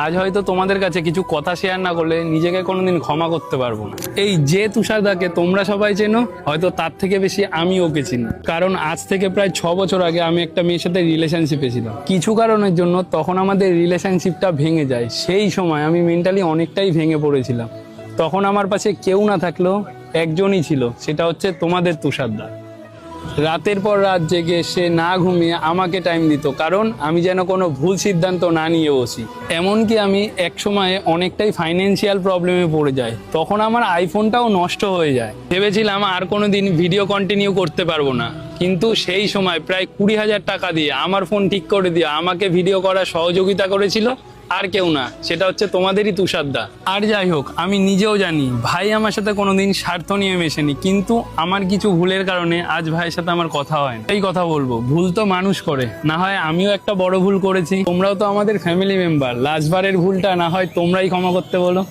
আজ হয়তো তোমাদের কাছে কিছু কথা শেয়ার না করলে নিজেকে কোনোদিন ক্ষমা করতে পারবো না। এই যে তুষারদাকে তোমরা সবাই চেনো, হয়তো তার থেকে বেশি আমি ওকে চিনি। কারণ আজ থেকে প্রায় 6 বছর আগে আমি একটা মেয়ের সাথে রিলেশনশিপে ছিলাম। কিছু কারণের জন্য তখন আমাদের রিলেশনশিপটা ভেঙে যায়। সেই সময় আমি মেন্টালি অনেকটাই ভেঙে পড়েছিলাম। তখন আমার পাশে কেউ না থাকলেও একজনই ছিল, সেটা হচ্ছে তোমাদের তুষারদা। রাতের পর রাত জেগে সে না ঘুমিয়ে আমাকে টাইম দিত, কারণ আমি যেন কোনো ভুল সিদ্ধান্ত না নিয়ে বসি। এমনকি আমি এক সময়ে অনেকটাই ফাইন্যান্সিয়াল প্রবলেমে পড়ে যাই। তখন আমার আইফোনটাও নষ্ট হয়ে যায়। ভেবেছিলাম আর কোনো দিন ভিডিও কন্টিনিউ করতে পারবো না, কিন্তু সেই সময় প্রায় 20,000 টাকা দিয়ে আমার ফোন ঠিক করে দিয়ে আমাকে ভিডিও করার সহযোগিতা করেছিল আর কেউ না, সেটা হচ্ছে তোমাদেরই তুষারদা। আর যাই হোক, আমি নিজেও জানি ভাই আমার সাথে কোনোদিন স্বার্থ নিয়ে মেশেনি, কিন্তু আমার কিছু ভুলের কারণে আজ ভাইয়ের সাথে আমার কথা হয় না। এই কথা বলবো, ভুল তো মানুষ করে, না হয় আমিও একটা বড় ভুল করেছি। তোমরাও তো আমাদের ফ্যামিলি মেম্বার, লাস্টবারের ভুলটা না হয় তোমরাই ক্ষমা করতে বলো।